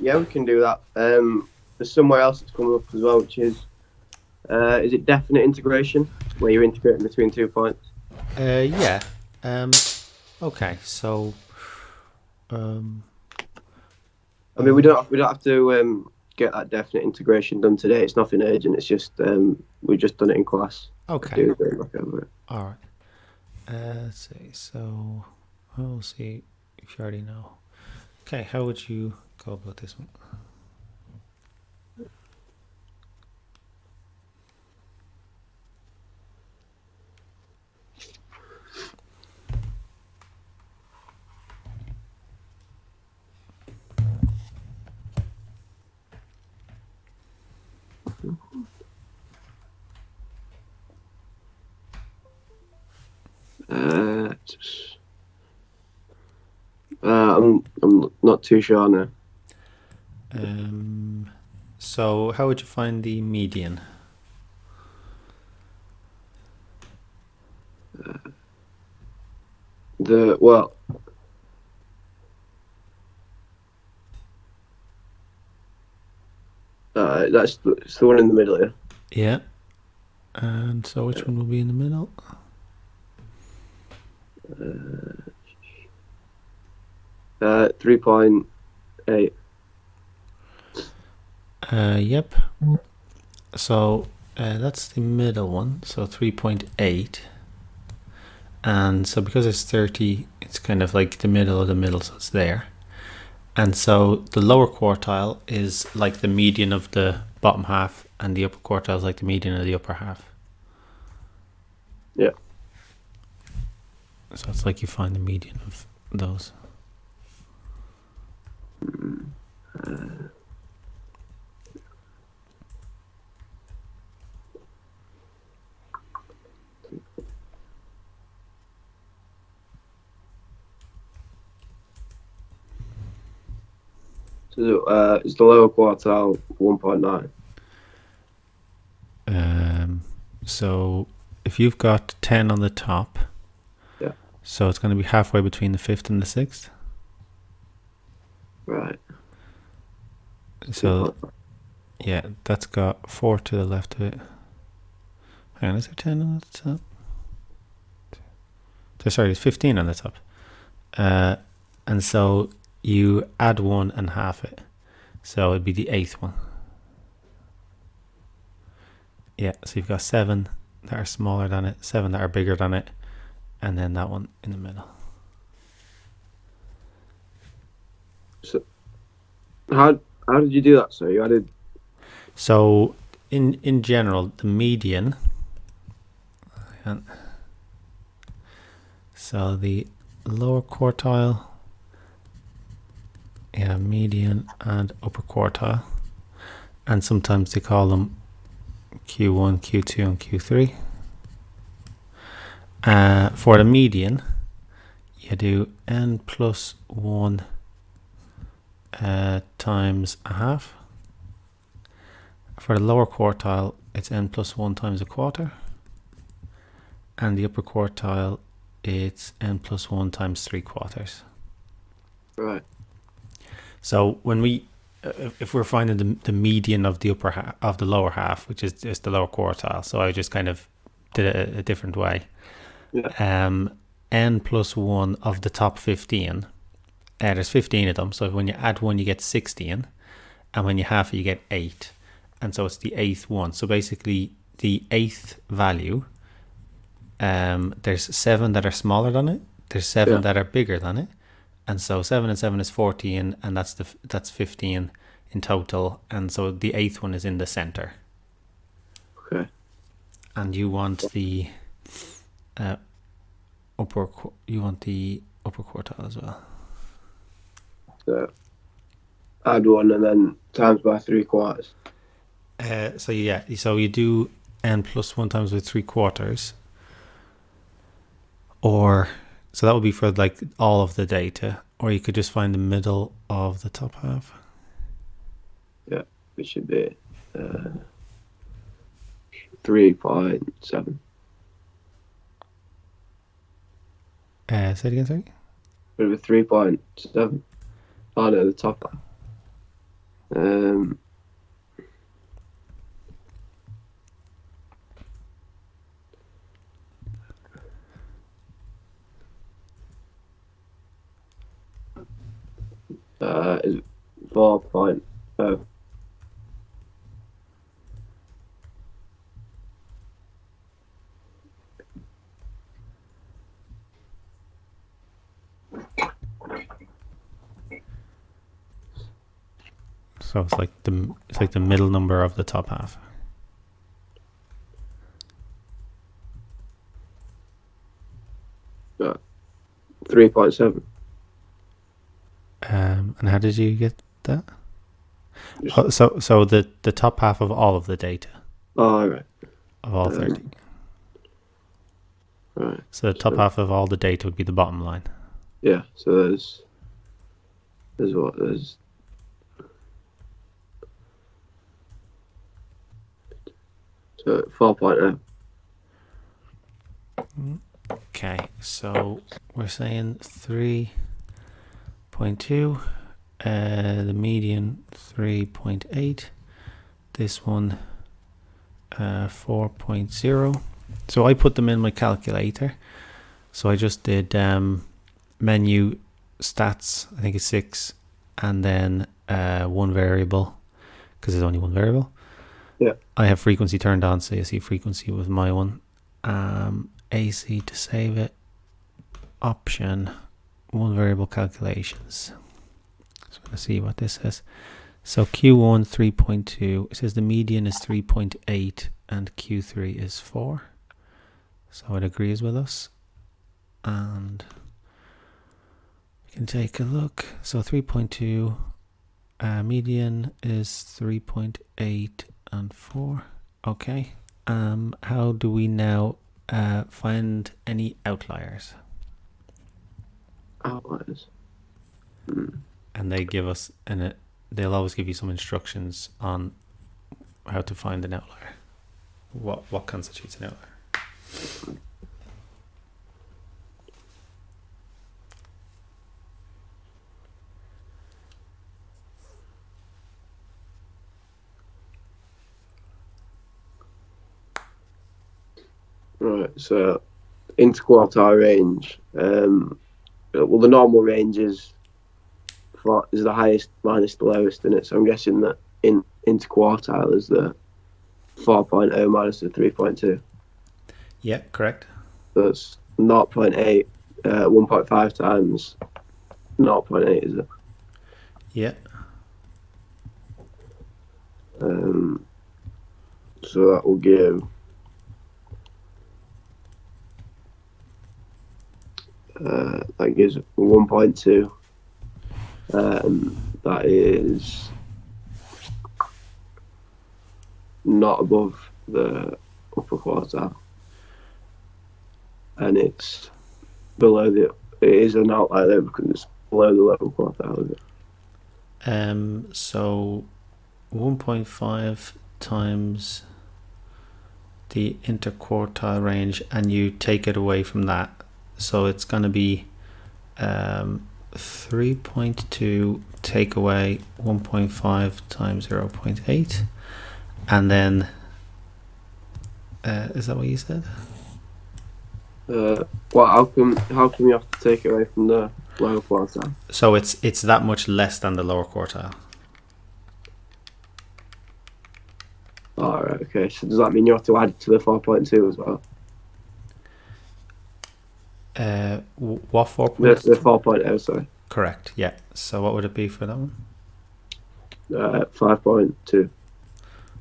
Yeah, we can do that. There's somewhere else that's coming up as well, which is it definite integration, where you're integrating between 2 points? Yeah. Um, okay, so um, I mean, we don't have to get that definite integration done today. It's nothing urgent. It's just we've just done it in class. okay, Do a bit of look over it. all right. Let's see. So we'll see if you already know. Okay, how would you go about this one? Uh, I'm not too sure now. So how would you find the median? The well, it's the one in the middle here. Yeah. And so which one will be in the middle? 3.8. Yep. So that's the middle one. So 3.8. And so because it's 30, it's kind of like the middle of the middle, so it's there. And so the lower quartile is like the median of the bottom half, and the upper quartile is like the median of the upper half. Yeah. So it's like you find the median of those. So is the lower quartile 1.9? So if you've got 10 on the top, Yeah. so it's going to be halfway between the fifth and the sixth. Right. So yeah, that's got 4 to the left of it. Hang on, is there 10 on the top? Sorry, there's 15 on the top. And so you add 1 and half it. So it'd be the 8th one. Yeah, so you've got 7 that are smaller than it, 7 that are bigger than it, and then that one in the middle. So how did you do that? So you added. So in general, the median. So the lower quartile, yeah, median and upper quartile, and sometimes they call them Q1, Q2, and Q3. For the median, you do n plus 1 times a half. For the lower quartile, it's n plus 1 times a quarter. And the upper quartile, it's n plus 1 times 3/4. Right. So when if we're finding the median of the upper half, of the lower half, which is just the lower quartile, so I just kind of did it a different way. Yeah. N plus 1 of the top 15. There's 15 of them, so when you add 1 you get 16, and when you half it you get 8, and so it's the 8th one. So basically the 8th value, there's 7 that are smaller than it, there's 7 that are bigger than it, and so 7 and 7 is 14, and that's 15 in total, and so the 8th one is in the center. Okay. And you want the upper quartile as well. So add 1 and then times by 3/4. So yeah, so you do n plus 1 times by 3/4, or so that would be for like all of the data, or you could just find the middle of the top half. Yeah, it should be 3.7. Say it again, sorry. Would it be 3.7? Oh no, the top half. Um, is 4.0. So it's like the middle number of the top half. Uh, 3.7. And how did you get that? Just, Oh, so the top half of all of the data oh, right. of all 30. Right. So the top half of all the data would be the bottom line. Yeah. So there's what there's. So 4.0. Okay, so we're saying 3.2, the median 3.8, this one 4.0. So I put them in my calculator. So I just did menu stats, I think it's 6, and then one variable, because there's only one variable. Yeah. I have frequency turned on, so you see frequency with my one. AC to save it. Option, one variable calculations. So let's see what this says. So Q1 3.2. It says the median is 3.8 and Q3 is 4. So it agrees with us. And we can take a look. So 3.2 median is 3.8 and 4. Okay. How do we now find any outliers? Outliers. And they give us, and they'll always give you some instructions on how to find an outlier. What constitutes an outlier? Right. So interquartile range. Well, the normal range is the highest minus the lowest in it. So I'm guessing that interquartile is the 4.0 minus the 3.2. Yeah, correct. So it's 0.8, 1.5 times 0.8, is it? Yeah. So that will give that gives 1.2. That is not above the upper quartile, and it's below it is an outlier there because it's below the lower quartile, is it? So 1.5 times the interquartile range, and you take it away from that, so it's going to be 3.2 take away 1.5 times 0.8, and then is that what you said? Well, how come you have to take it away from the lower quartile? So it's that much less than the lower quartile. All right. Okay. So does that mean you have to add it to the 4.2 as well? What 4.2? The 4.0, sorry. Correct. Yeah. So what would it be for that one? 5.2.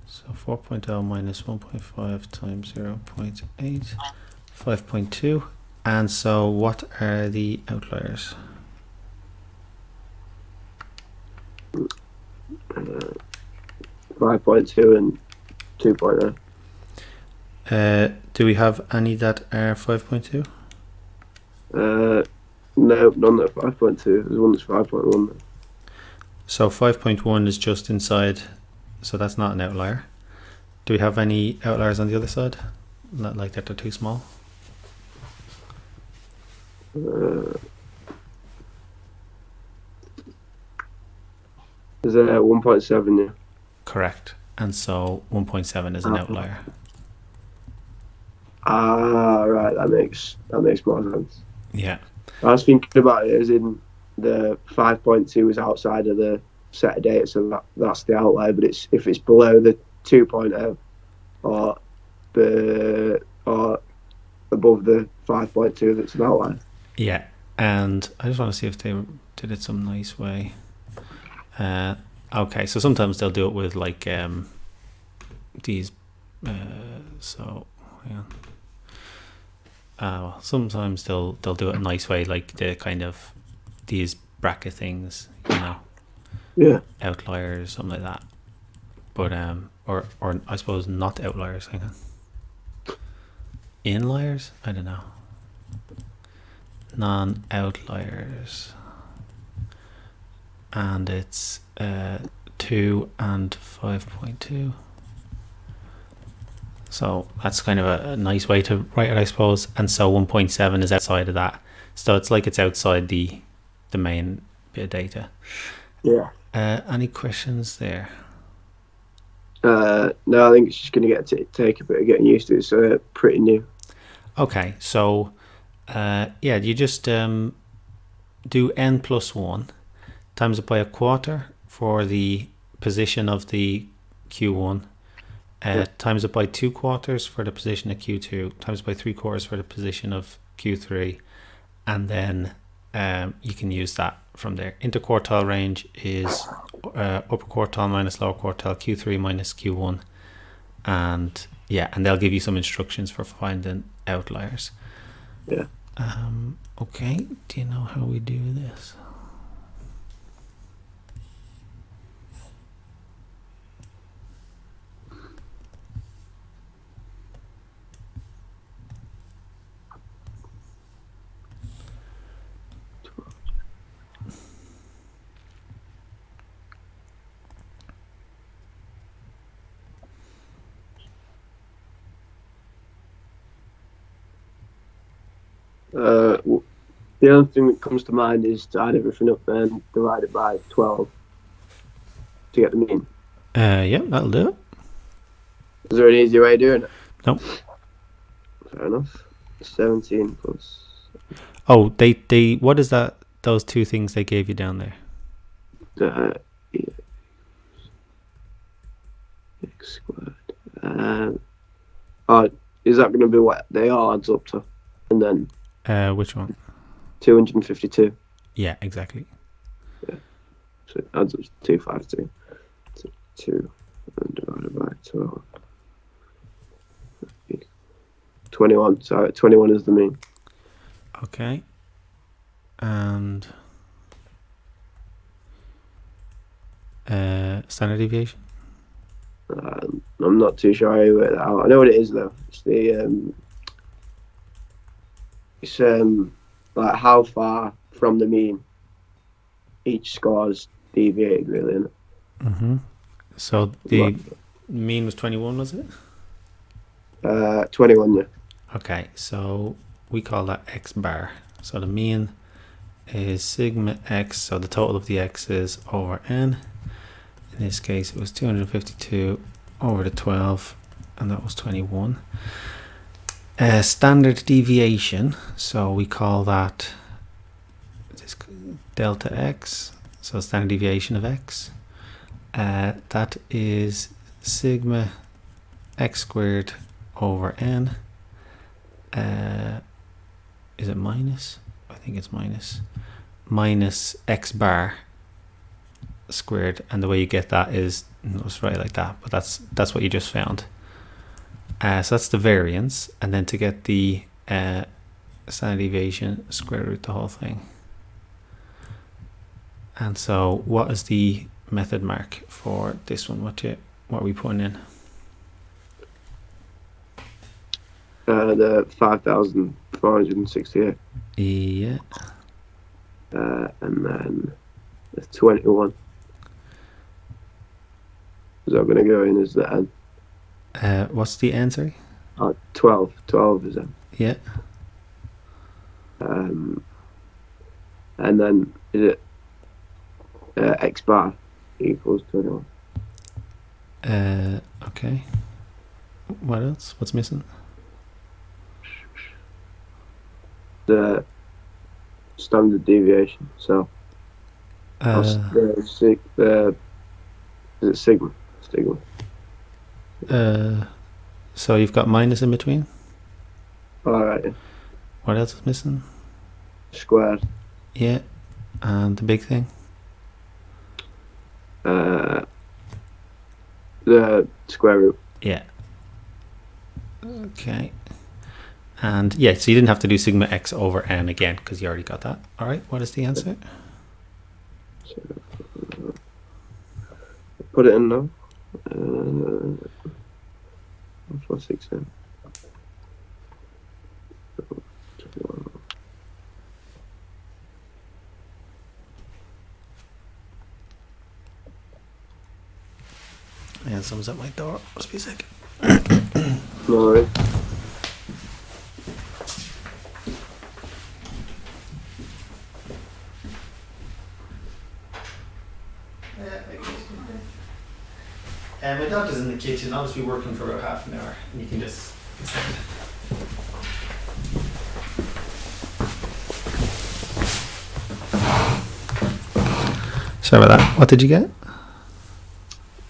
So 4.0 minus 1.5 times 0.8, 5.2. And so what are the outliers? 5.2 and 2.0. Do we have any that are 5.2? No, none that are 5.2. There's one that's 5.1. So 5.1 is just inside, so that's not an outlier. Do we have any outliers on the other side? Not like that they're too small? There's a 1.7, yeah. Correct. And so 1.7 is an outlier. Right. That makes more sense. Yeah. I was thinking about it as in the 5.2 is outside of the set of data, so that's the outlier. But if it's below the 2.0 or above the 5.2, that's an outlier. Yeah. And I just want to see if they did it some nice way. Okay, so sometimes they'll do it with like these. So yeah. Well, sometimes they'll do it a nice way, like the kind of these bracket things, Yeah. outliers, something like that. But or I suppose not outliers. Hang on. Inliers? I don't know. Non-outliers. And it's 2 and 5.2. So that's kind of a nice way to write it, I suppose. And so 1.7 is outside of that. So it's like it's outside the main bit of data. Yeah. Any questions there? No, I think it's just going to take a bit of getting used to. It's pretty new. Okay, so you just do n plus 1 times it by a quarter for the position of the Q1, times it by 2 quarters for the position of Q2, times it by 3 quarters for the position of Q3, and then you can use that from there. Interquartile range is upper quartile minus lower quartile, Q3 minus Q1, and they'll give you some instructions for finding outliers. Yeah. Okay, do you know how we do this? The only thing that comes to mind is to add everything up and divide it by 12 to get the mean. Yeah, that'll do it. Is there an easier way of doing it? No. Fair enough. 17 plus. Oh, they what is that? Those two things they gave you down there? X squared. Is that going to be what they all adds up to? And then Which one? 252. Yeah, exactly. Yeah. So it adds up to 252. 2 and divided by 12. 21. So 21 is the mean. Okay. And standard deviation? I'm not too sure how you work that out. I know what it is though. It's the like how far from the mean each score's deviated, really, isn't it? Mm-hmm. So the mean was 21, was it? 21, yeah. Okay, so we call that x bar. So the mean is sigma x, so the total of the x's over n. In this case, it was 252 over the 12, and that was 21. Standard deviation, so we call that delta x, so standard deviation of x. That is sigma x squared over n. Is it minus? I think it's minus x bar squared, and the way you get that is let's write it like that, but that's what you just found. So that's the variance, and then to get the standard deviation, square root the whole thing. And so what is the method mark for this one? What are we putting in? The 5,468. Yeah. And then the 21. Is that going to go in as the n? What's the answer? 12. 12 is n. Yeah. And then is it x bar equals 21. Okay. What else? What's missing? The standard deviation. So is it sigma? Sigma. So you've got minus in between. All right. Yeah. What else is missing? Squared. Yeah, and the big thing. The square root. Yeah. Okay. And yeah, so you didn't have to do sigma x over n again because you already got that. All right. What is the answer? So, put it in now. 416. Yeah, someone's at my door. Must be a second. No worries. My dog is in the kitchen. I'll just be working for about half an hour, and you can just. Sorry about that. What did you get?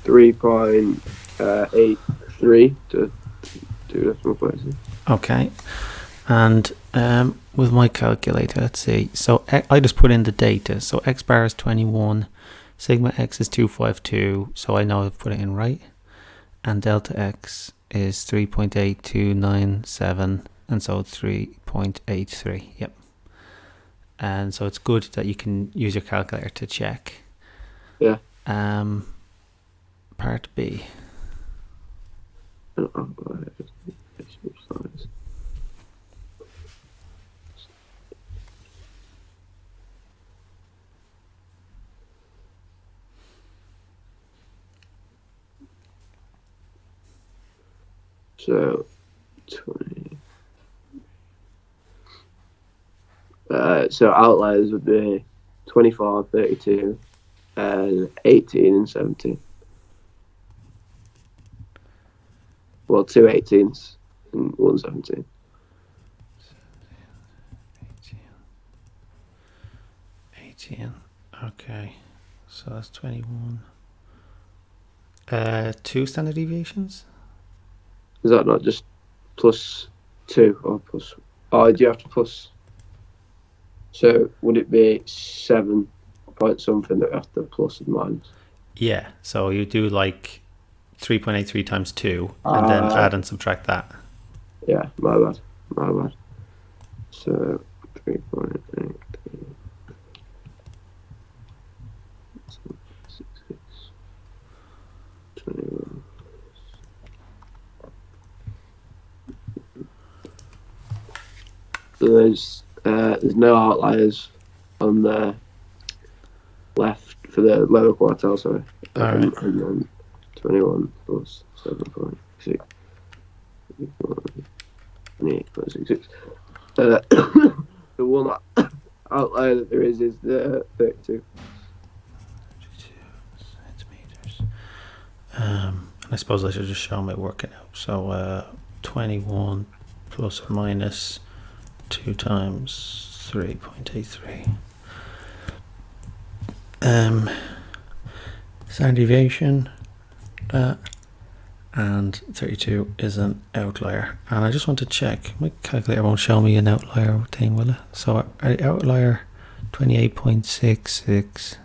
3.83 to 2 decimal places. Okay. And with my calculator, let's see. So I just put in the data. So x bar is 21, sigma x is 252. So I know I've put it in right. And delta x is 3.8297, and so 3.83. Yep. And so it's good that you can use your calculator to check. Yeah. Part B. So 20. So outliers would be 24, 32, and 18 and 17. Well, 2 18s and 1 17. 18. Okay. So that's 21. 2 standard deviations? Is that not just plus 2 or plus? Oh, do you have to plus? So would it be 7 point something that you have to plus and minus? Yeah. So you do like 3.83 times 2 and then add and subtract that. Yeah, my bad. So 3.83. 21. So there's no outliers on the left for the lower quartile, sorry. Alright. And then 21 plus 7.6. 28.66. The one outlier that there is the 32. Centimeters. And I suppose I should just show my working out. So 21 plus or minus 2 times 3.83. Standard deviation, and 32 is an outlier. And I just want to check, my calculator won't show me an outlier thing, will it? So outlier 28.66,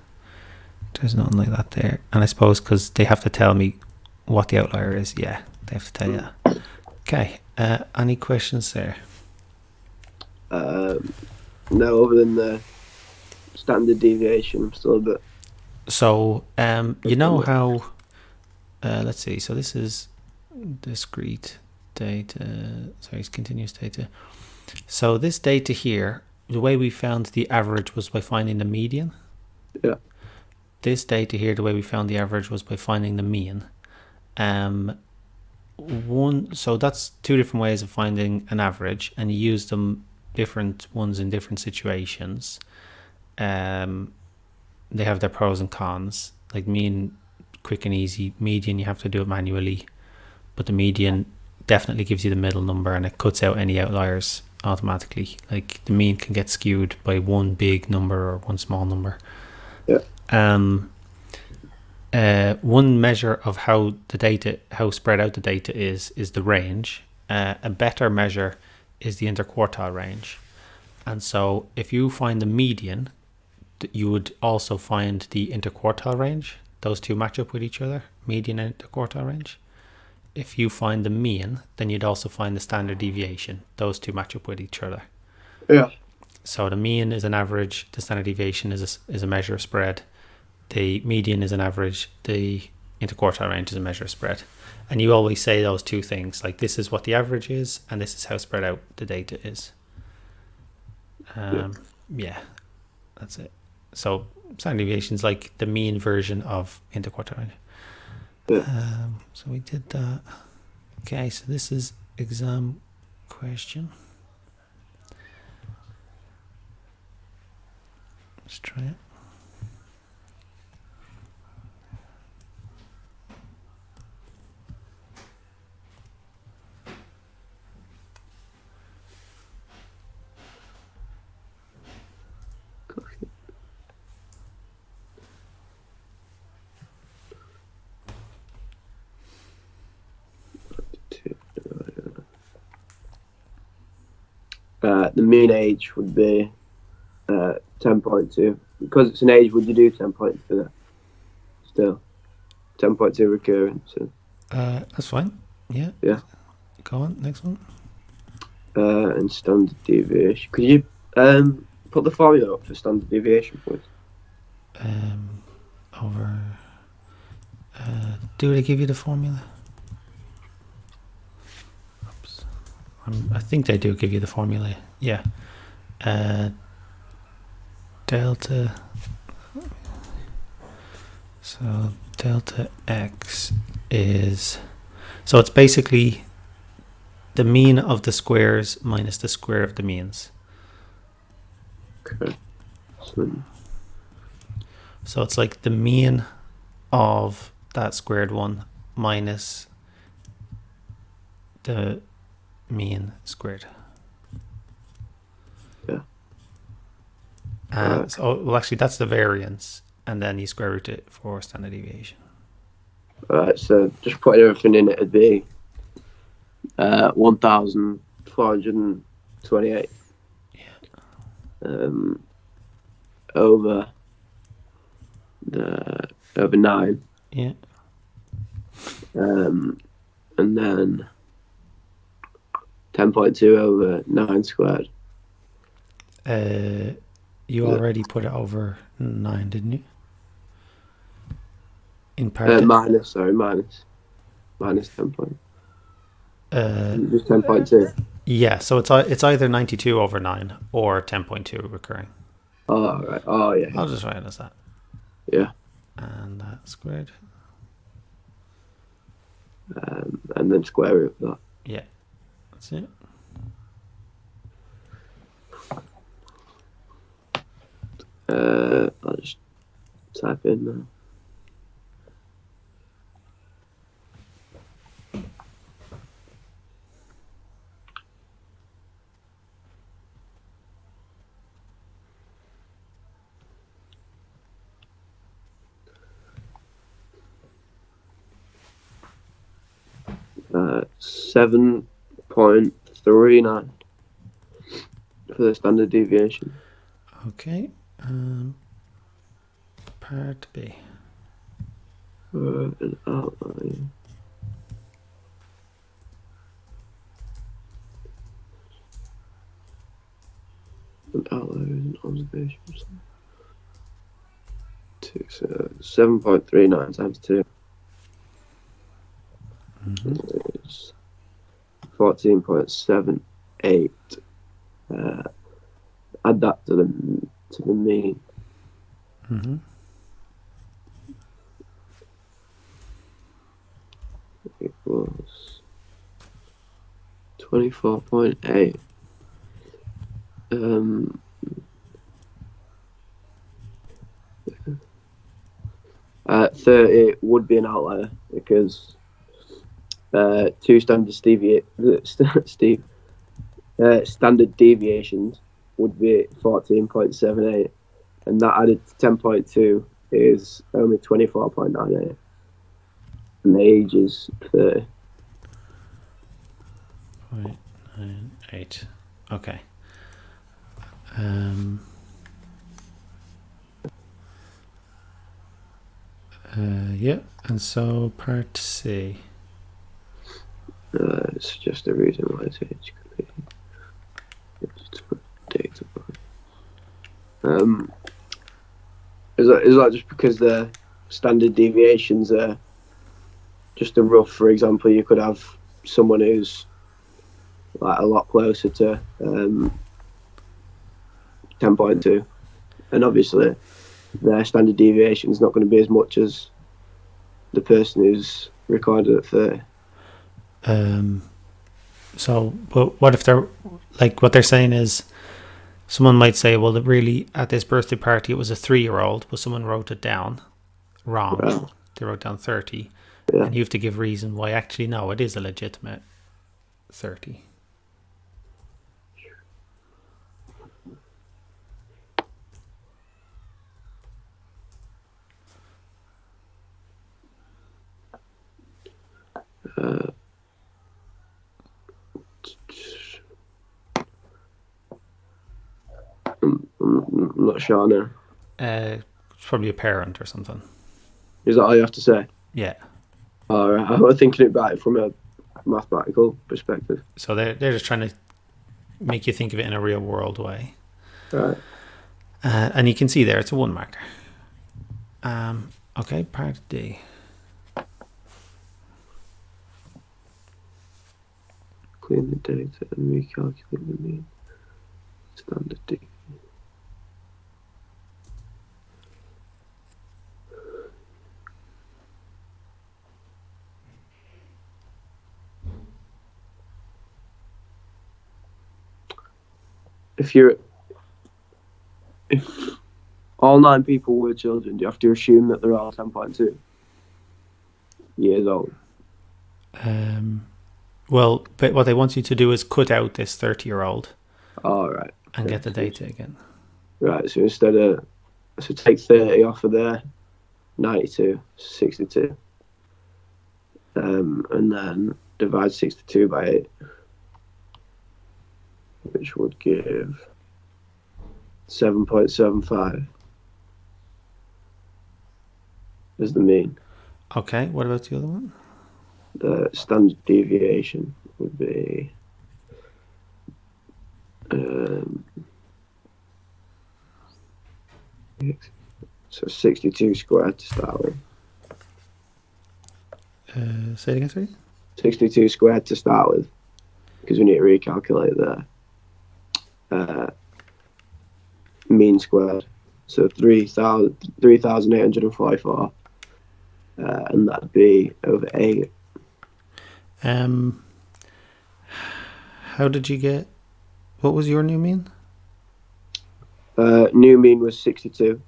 there's nothing like that there. And I suppose because they have to tell me what the outlier is, yeah, they have to tell you that. Okay, any questions there? No, other than the standard deviation, I'm still a bit. So, you know how, let's see, so this is discrete data, sorry, it's continuous data. So this data here, the way we found the average was by finding the median. Yeah. This data here, the way we found the average was by finding the mean. So that's 2 different ways of finding an average, and you use them different ones in different situations. They have their pros and cons. Like mean, quick and easy. Median, you have to do it manually, but the median definitely gives you the middle number, and it cuts out any outliers automatically. Like the mean can get skewed by one big number or one small number. Yeah. One measure of how spread out the data is the range. A better measure is the interquartile range. And so if you find the median, you would also find the interquartile range. Those two match up with each other, median and interquartile range. If you find the mean, then you'd also find the standard deviation. Those two match up with each other. Yeah. So the mean is an average, the standard deviation is a measure of spread. The median is an average, the interquartile range is a measure of spread. And you always say those two things, like this is what the average is, and this is how spread out the data is. Yeah, that's it. So standard deviation is like the mean version of interquartile range. Yeah. So we did that. Okay, so this is exam question. Let's try it. The mean age would be 10.2. Because it's an age, would you do 10.2 there? Still. 10.2 recurring. So. That's fine. Yeah. Yeah. Go on, next one. And standard deviation. Could you put the formula up for standard deviation, please? Over. Do they give you the formula? Oops. I think they do give you the formula. Yeah. Delta. So delta x is. So it's basically the mean of the squares minus the square of the means. Okay. So it's like the mean of that squared one minus the mean squared. Yeah. So, well, actually, that's the variance, and then you square root it for standard deviation. Alright, so just putting everything in, it'd be 1,428. Yeah. Over 9. Yeah. And then 10.2 over 9 squared. You already put it over 9, didn't you? In part. Minus 10 point. Just 10.2. Yeah, so it's either 92 over 9 or 10.2 recurring. Oh, right. Oh, yeah. I'll just write it as that. Yeah. And that squared. And then square root of that. Yeah, that's it. I'll just type in now. Uh, 7.39 for the standard deviation. Okay. Part B. An outline. An outline observation. So 7.39 times 2 is 14.78. Add that to the mean. Equals 24.8. 3 30 would be an outlier because two standard deviations would be 14.78, and that added to 10.2 is only 24.98, and the age is 30. 0.98. Okay. Yeah, and so part C. It's just a reason why it's age could be. Data. Is that just because the standard deviations are just a rough? For example, you could have someone who's like a lot closer to 10.2, and obviously their standard deviation is not going to be as much as the person who's recorded at 30. So, but what if they're like what they're saying is, someone might say, well, really at this birthday party it was a 3-year-old, but someone wrote it down wrong. Right. They wrote down 30, Yeah. and you have to give reason why. Actually, no, it is a legitimate 30. I'm not sure now. It's probably a parent or something. Is that all you have to say? Yeah. All right. I was thinking about it from a mathematical perspective. So they're just trying to make you think of it in a real world way. Right. And you can see there it's a 1 marker. Okay, part D. Clean the data and recalculate the mean standard deviation. If all 9 people were children, do you have to assume that they're all 10.2 years old? Well, but what they want you to do is cut out this 30-year-old. All right. And get the data again. Right. So take 30 off of there, 92, 62, and then divide 62 by 8, which would give 7.75 is the mean. Okay, what about the other one? The standard deviation would be so 62 squared to start with. Say it again, sorry? 62 squared to start with, because we need to recalculate the mean squared. So 3,844, and that'd be over 8. How did you get? What was your new mean? New mean was 62.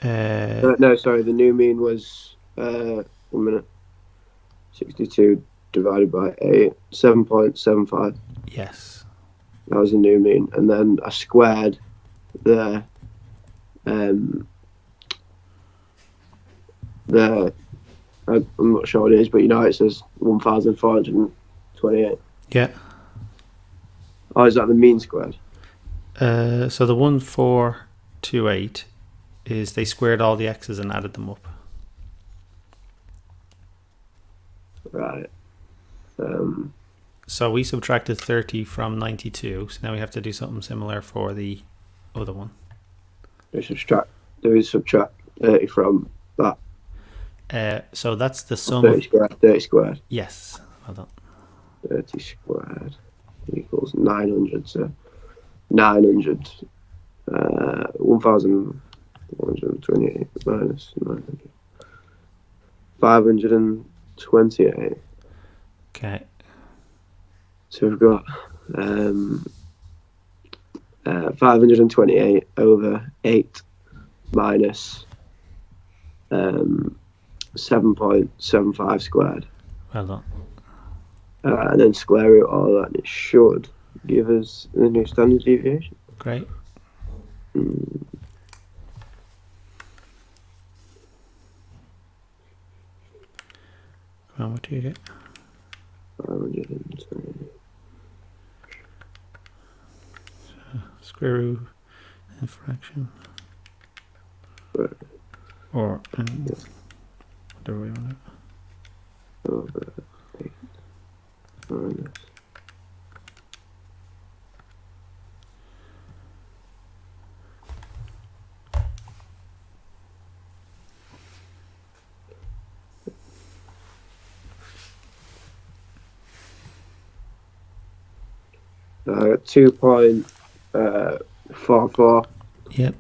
No, sorry. The new mean was 1 minute. 62 divided by 8, 7.75. Yes. That was the new mean, and then I squared the I'm not sure what it is, but it says 1,428. Yeah. Oh, is that the mean squared? So the 1428 is they squared all the x's and added them up. Right. So we subtracted 30 from 92, so now we have to do something similar for the other one. We subtract 30 from that. So that's the sum 30 squared. 30 squared. Yes. Well done. 30 squared equals 900. So 900. 1,128 minus 900. 528. Okay. So we've got 528 over 8 minus 7.75 squared. Well done. And then square root all that, and it should give us the new standard deviation. Great. Come on, what do you get? 520. Square root and fraction. Right. Or whatever we want it. Over 8 minus. I got 2.44. Yep.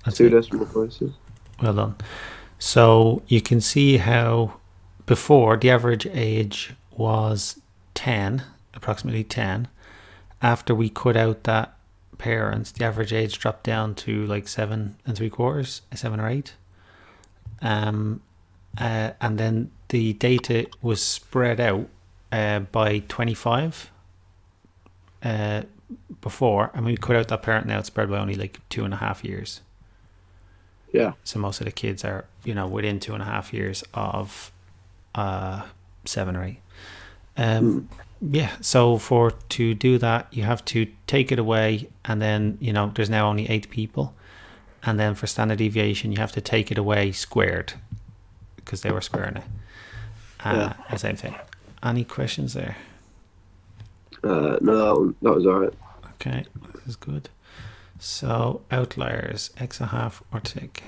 That's 2 it. decimal places. Well done. So you can see how before the average age was 10, approximately 10. After we cut out that parents, the average age dropped down to like 7 3/4, 7 or 8. And then the data was spread out by 25 before, and we cut out that parent. Now it's spread by only like 2.5 years. Yeah. So most of the kids are, within 2.5 years of 7 or 8. Yeah. So to do that, you have to take it away, and then there's now only 8 people, and then for standard deviation, you have to take it away squared because they were squaring it. The same thing. Any questions there? No, that was alright. Okay, this is good. So outliers, x a half or tick.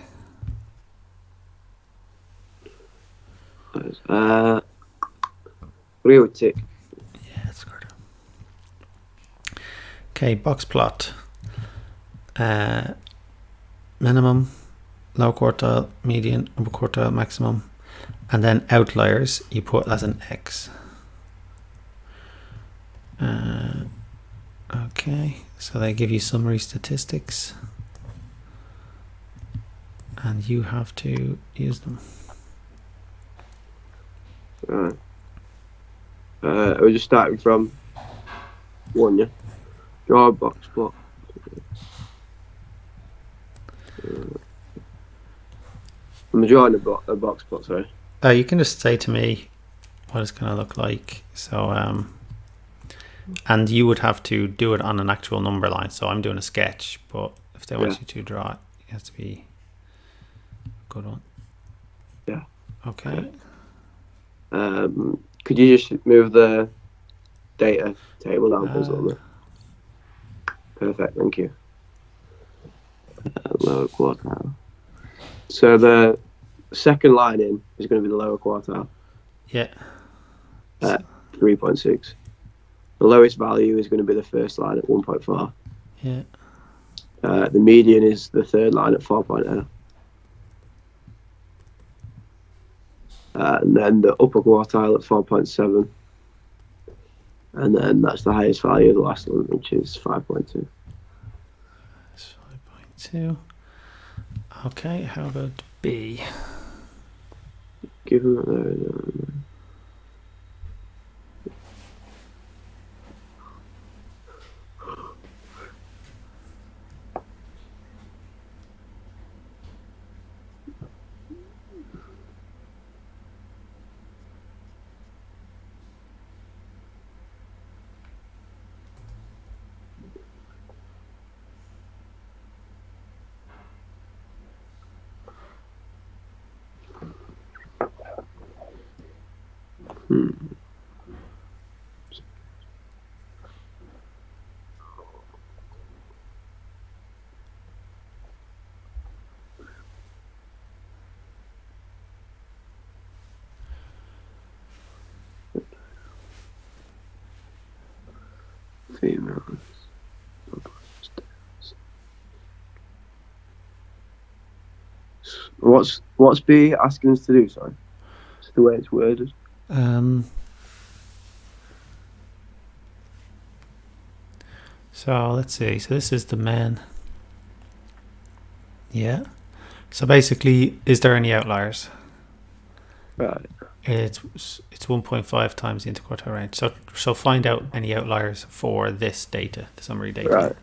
Real tick. Yeah, that's good. Okay, box plot. Minimum, low quartile, median, upper quartile, maximum, and then outliers you put as an x. Okay, so they give you summary statistics, and you have to use them. Right. We're just starting from 1, yeah? Draw a box plot. I'm drawing a box plot, sorry. You can just say to me what it's going to look like. So, and you would have to do it on an actual number line. So I'm doing a sketch, but if they want you to draw it, it has to be a good one. Yeah. Okay. Could you just move the data table down please a little bit? Perfect, thank you. Lower quartile. So the second line in is going to be the lower quartile. Yeah. 3.6. The lowest value is going to be the first line at 1.4. Yeah. The median is the third line at 4.0. And then the upper quartile at 4.7. And then that's the highest value of the last one, which is 5.2. That's 5.2. Okay, how about B? Given that there. Females. What's B asking us to do, sorry? It's the way it's worded. So let's see. So this is the men. Yeah. So basically, is there any outliers? Right. It's 1.5 times the interquartile range. So find out any outliers for this data, the summary data. Right.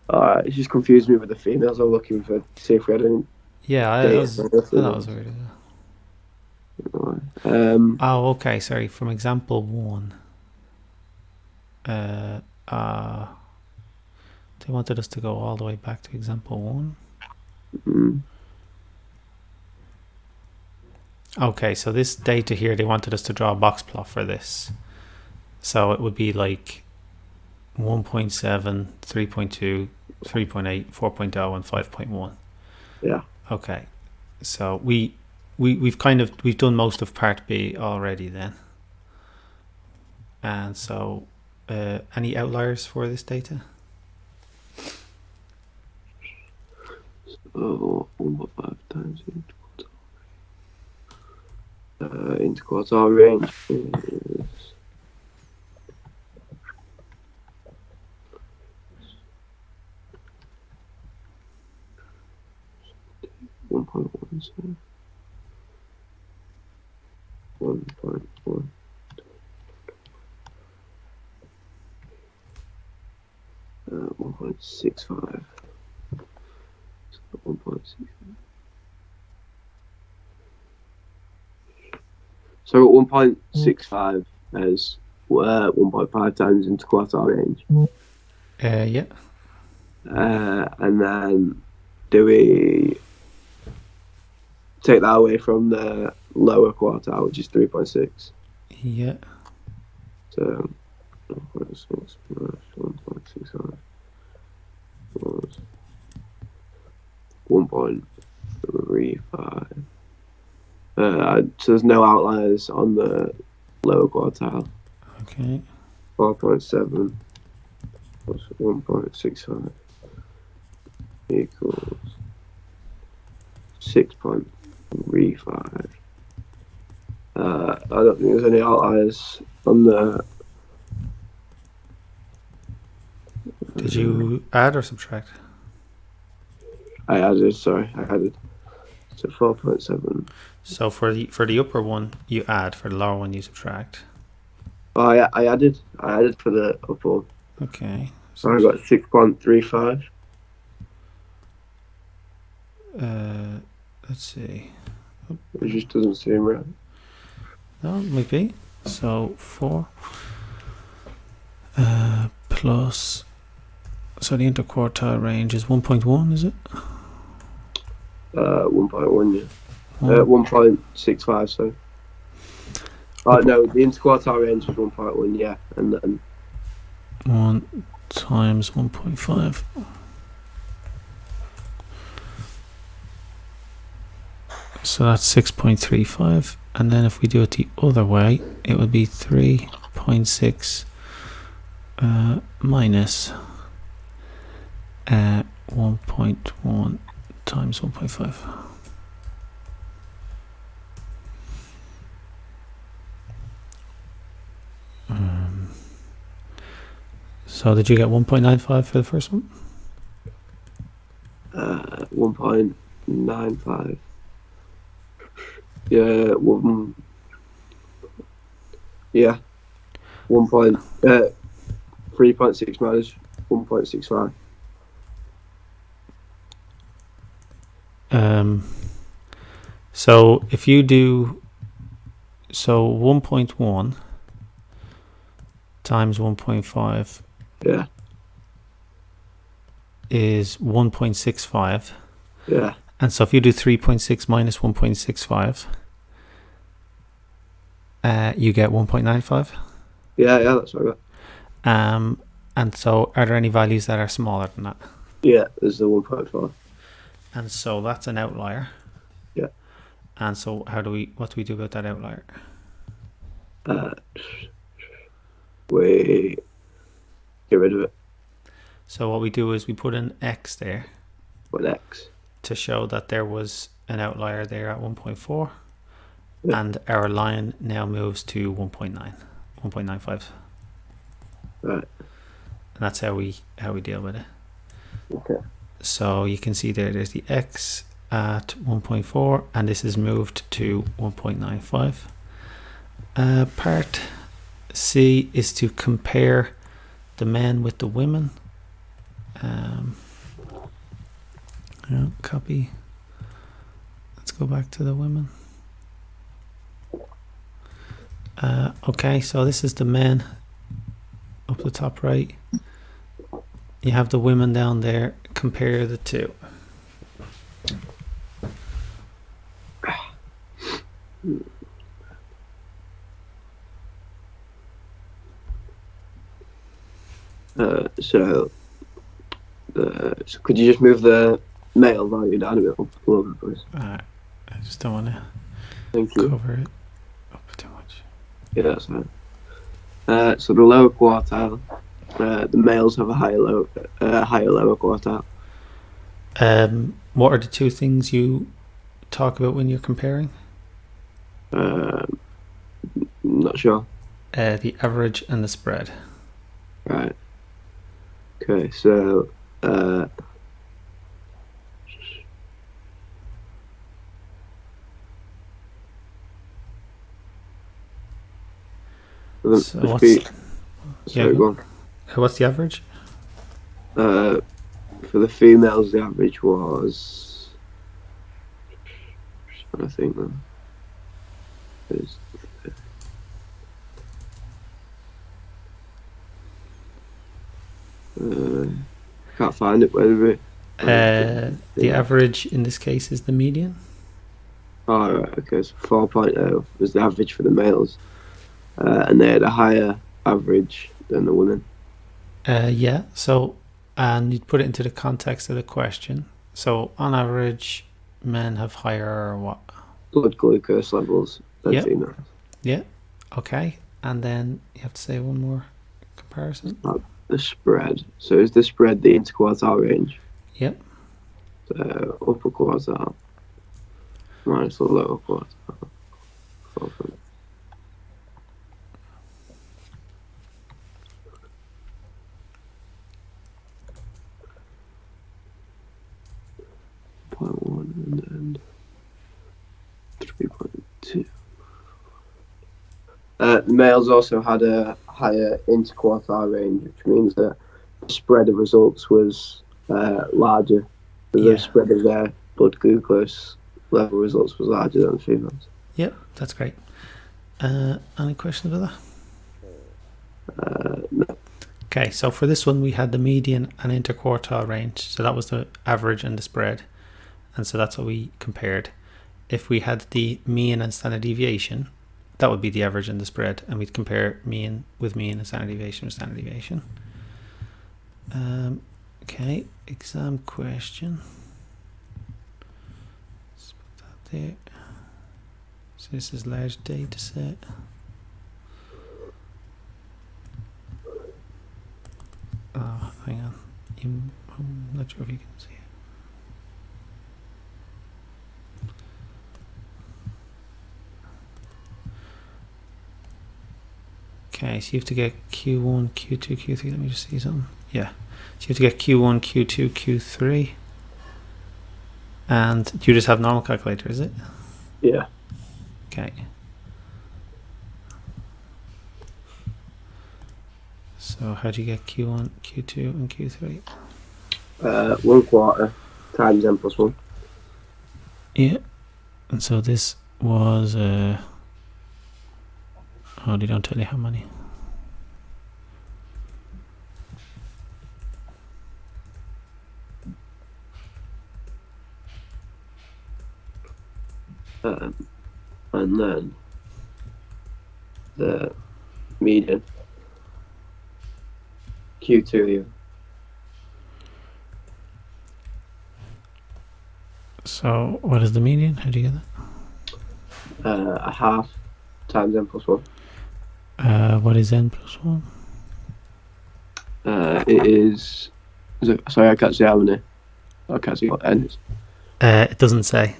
Alright, it just confused me with the females. I was looking for see if we had any Yeah, I data was. for the I thought it was females. weird. Um, Oh, okay. Sorry. From example 1, they wanted us to go all the way back to example 1. mm, Okay, so this data here, they wanted us to draw a box plot for this. So it would be like 1.7, 3.2, 3.8, 4.0, and 5.1. yeah. Okay, so we've done most of part B already then. And so, any outliers for this data? So 1.5 times interquartile range is 1.1. So 1.1. 1.65. So 1.65. So 1.65 as 1.5 times interquartile range. Yeah. And then do we take that away from the lower quartile, which is 3.6? Yeah. So 1.6 plus 1.65 plus 1.35. So there's no outliers on the lower quartile. Okay. 4.7 plus 1.65 equals 6.35. I don't think there's any outliers on the. Did you add or subtract? I added. Sorry, I added. So 4.7. So for the upper one you add, for the lower one you subtract. Oh, yeah, I added. I added for the upper one. Okay. So I got 6.35. Let's see. It just doesn't seem right. No, it might be. So 4 plus. So the interquartile range is 1.1, is it? 1.1, yeah. 1.65, sorry. No, the interquartile range is 1.1, yeah. And then 1 times 1.5. So that's 6.35. And then if we do it the other way, it would be 3.6 minus 1.1 times 1.5. So did you get 1.95 for the first one? 1.95. Yeah, 3.6 minus 1.65. So if you do 1.1 times 1.5 Yeah. is 1.65. Yeah. And so if you do 3.6 minus 1.65, you get 1.95. Yeah, that's what I got. And so are there any values that are smaller than that? Yeah, there's the 1.5. And so that's an outlier. Yeah. And so what do we do about that outlier? We get rid of it. So what we do is we put an X there. What X? To show that there was an outlier there at 1.4. Yeah. And our line now moves to 1.95. Right. And that's how we deal with it. Okay. So you can see there's the X at 1.4, and this is moved to 1.95. Part C is to compare the men with the women. Copy. Let's go back to the women. Okay, so this is the men up the top right. You have the women down there. Compare the two. So could you just move the male value down a bit, little bit, please? I just don't want to cover it up too much. Yeah, that's fine. So the lower quartile, the males have a higher lower quartile. What are the two things you talk about when you're comparing? Not sure. The average and the spread. Right. Okay, so what's the average? For the females, the average was, I think, can't find it. Whether the average in this case is the median. Oh, right, okay. So 4.0 was the average for the males, and they had a higher average than the women. Yeah. So, and you'd put it into the context of the question. So, on average, men have higher what? Blood glucose levels than females. Yeah. Okay. And then you have to say one more comparison. The spread. So is the spread the interquartile range? Yep. The upper quartile minus the lower quartile. 0.1 and then 3.2. The males also had a higher interquartile range, which means that the spread of results was larger. The spread of their blood glucose level results was larger than the females. Yep, that's great. Any questions about that? No. Okay, so for this one we had the median and interquartile range, so that was the average and the spread, and so that's what we compared. If we had the mean and standard deviation, that would be the average and the spread, and we'd compare mean with mean and standard deviation with standard deviation. Okay, exam question. Let's put that there. So this is large data set. Oh, hang on. I'm not sure if you can see it. Okay, so you have to get Q1, Q2, Q3. Let me just see something. Yeah. So you have to get Q1, Q2, Q3. And do you just have normal calculator, is it? Yeah. Okay. So how do you get Q1, Q2, and Q3? 1 quarter times n plus 1. Yeah. And so this was... oh, they don't tell you how many. And then the median. Q2 here. So what is the median? How do you get that? A half times n plus 1. What is n plus 1? It is it, sorry, I can't see how many. I can't see what n is. It doesn't say.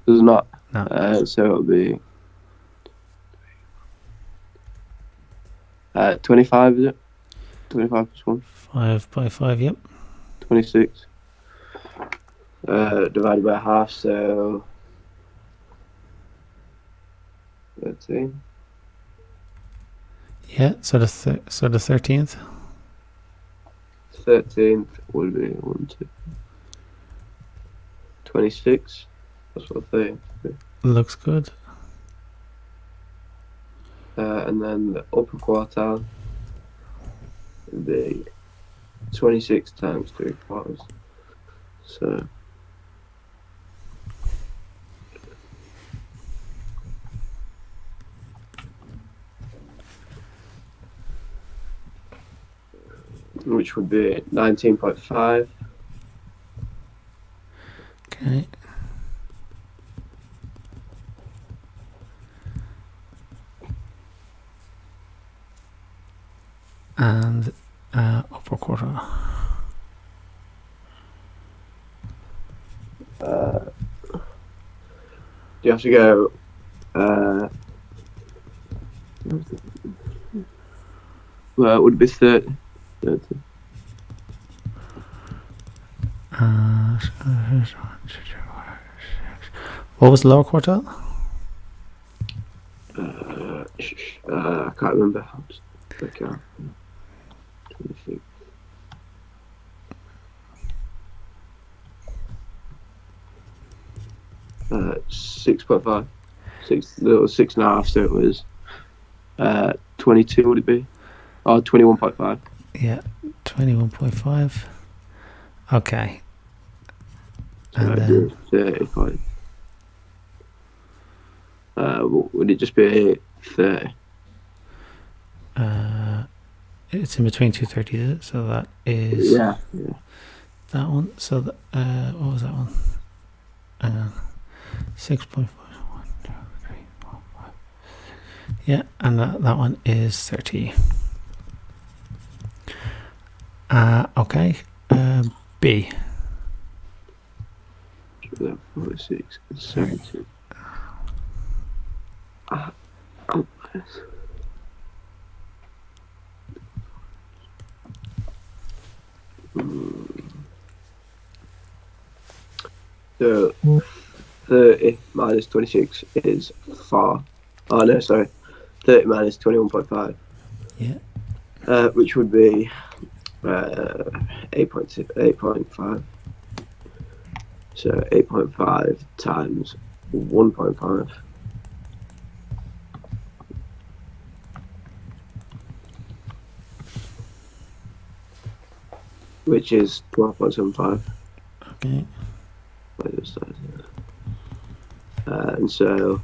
Does not? No. So it'll be 25, is it? 25 plus 1. 5 by 5, yep. 26. divided by half, so 13. Yeah, so the 13th. 13th would be 26. That's what I think. Looks good. And then the upper quartile would be 26 times 3/4. So which would be 19.5. Okay. And upper quarter. Do you have to go? Well, it would be 30. 30. What was the lower quartile? I can't remember. Okay. 26. Uh, 6.5. 6.5. So it was 22. Would it be? Oh, 21.5. Yeah, 21.5. Okay. So And it'd then be 30 point. Would it just be 30? it's in between 230, is it? So that is Yeah. that one. So what was that one? 6.5. 1, 2, 3, 4, 5. Yeah, and that one is 30. Okay. B. 46 and 70. So 30 minus 26 is 4. Oh no, sorry. 30 minus 21.5. Yeah. Which would be 8.5. So 8.5 times 1.5. Which is 12.75. Okay. And so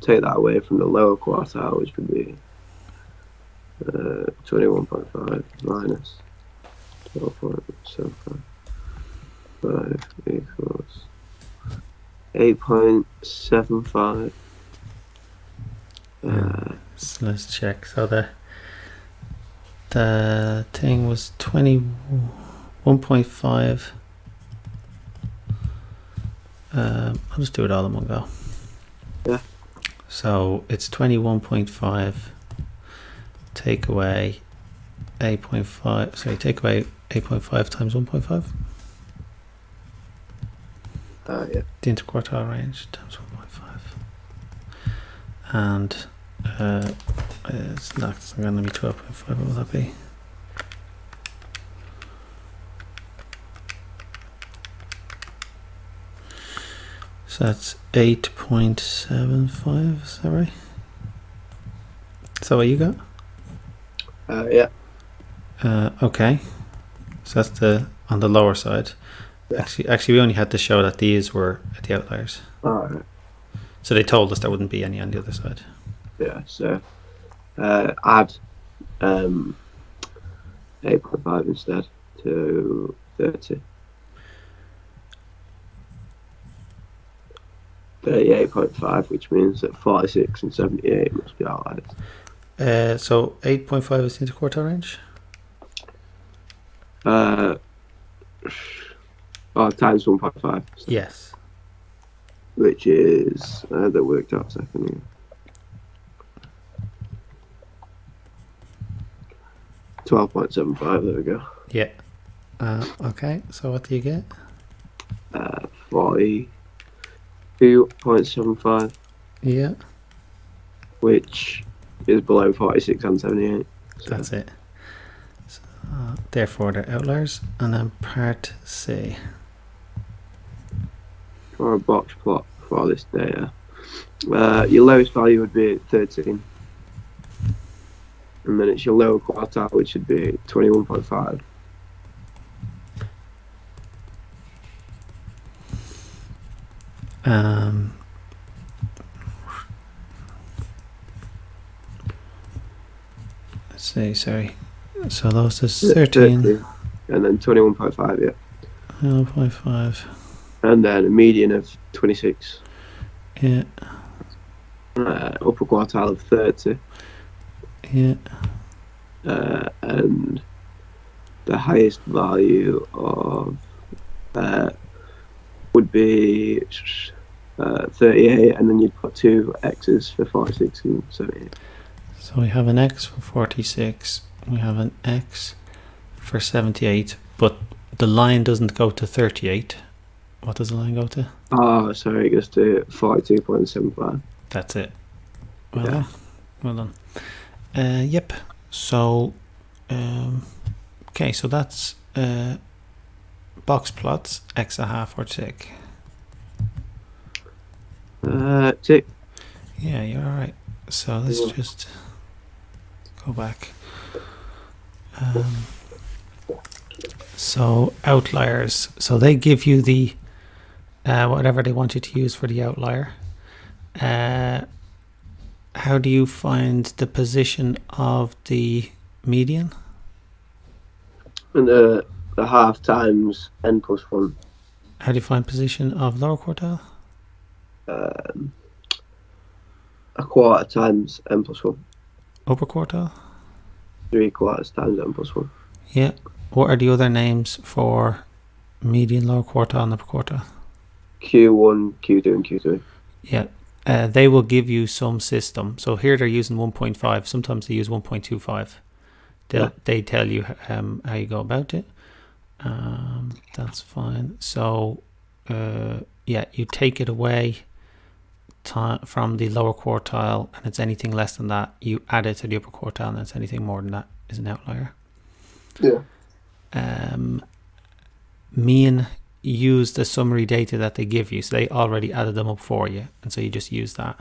take that away from the lower quartile, which would be 21.5 minus 12.75. 5 equals 8.75. So let's check. So the thing was 21.5. I'll just do it all in one go. Yeah. So it's 21.5. Take away 8.5. Sorry, take away 8.5 times 1.5. Yeah. The interquartile range times 1.5. And it's not going to be 12.5. What will that be? So that's 8.75. Is that right? Is that what you got? Yeah. Okay. So that's on the lower side. Yeah. Actually, we only had to show that these were the outliers. Alright. So they told us there wouldn't be any on the other side. Yeah. So add 8.5 instead to 30. 38.5, which means that 46 and 78 must be outliers. So 8.5 is the interquartile range? Times 1.5. So, Yes. which is, that worked out a second ago. 12.75, there we go. Yeah. Okay, so what do you get? 42.75, Yeah, which is below 46 and 78. So that's it. So, therefore, they're outliers. And then part C. for a box plot for this data, your lowest value would be 13. And then it's your lower quartile, which should be 21.5. Let's see, sorry. So those is 13. And then 21.5, yeah. 0.5. And then a median of 26. Yeah. Upper quartile of 30. Yeah. And the highest value of would be 38, and then you'd put two X's for 46 and 78. So we have an X for 46. We have an X for 78, but the line doesn't go to 38. What does the line go to? Oh, sorry, it goes to 42.75. That's it. Well done. Well done. Yep. So, okay, so that's box plots, X a half or tick. Tick. Yeah, you're all right. So let's just go back. So outliers. So they give you the whatever they want you to use for the outlier. How do you find the position of the median? And the half times n plus 1. How do you find position of lower quartile? A quarter times n plus 1. Upper quartile? 3/4 times n plus 1. Yeah. What are the other names for median, lower quartile, and upper quartile? Q1, Q2, and Q3. Yeah. They will give you some system. So here they're using 1.5. Sometimes they use 1.25. They tell you how you go about it. That's fine. So yeah, you take it away from the lower quartile, and it's anything less than that, you add it to the upper quartile, and it's anything more than that is an outlier. Yeah. Mean use the summary data that they give you, so they already added them up for you, and so you just use that.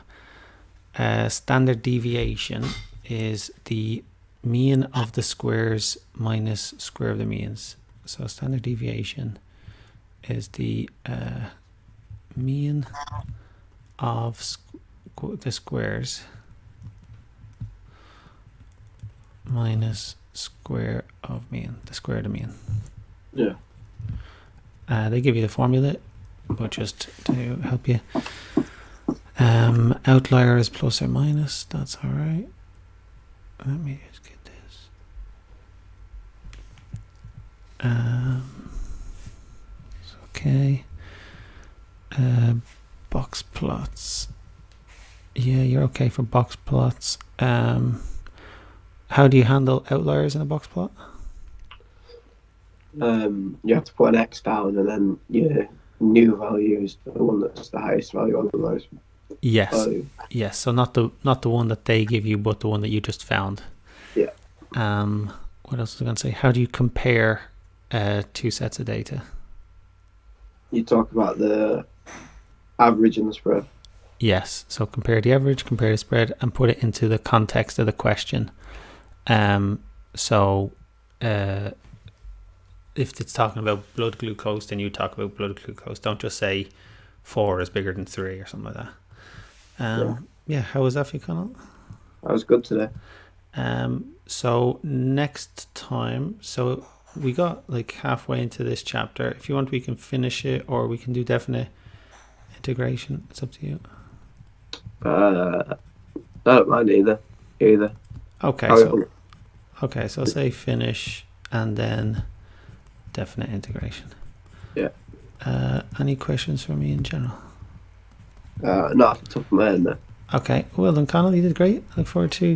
Standard deviation is the mean of the squares minus square of the means. So standard deviation is the mean of the squares minus square of mean, the square of the mean. Yeah. They give you the formula, but just to help you. Outlier is plus or minus, that's all right. Let me just get this. Okay. Box plots. Yeah, you're okay for box plots. How do you handle outliers in a box plot? You have to put an X down, and then your new value is the one that's the highest value on the lowest. Yes. Value. Yes. So not the one that they give you, but the one that you just found. Yeah. What else was I going to say? How do you compare two sets of data? You talk about the average and the spread. Yes. So compare the average, compare the spread, and put it into the context of the question. If it's talking about blood glucose, then you talk about blood glucose. Don't just say 4 is bigger than 3 or something like that. Yeah, how was that for you, Conall? That was good today. So next time, so we got like halfway into this chapter. If you want, we can finish it, or we can do definite integration. It's up to you. I don't mind either. Okay, so say finish and then definite integration. Yeah. Any questions for me in general? Not off the top of my head, no. Okay, well then, Conall, you did great. I look forward to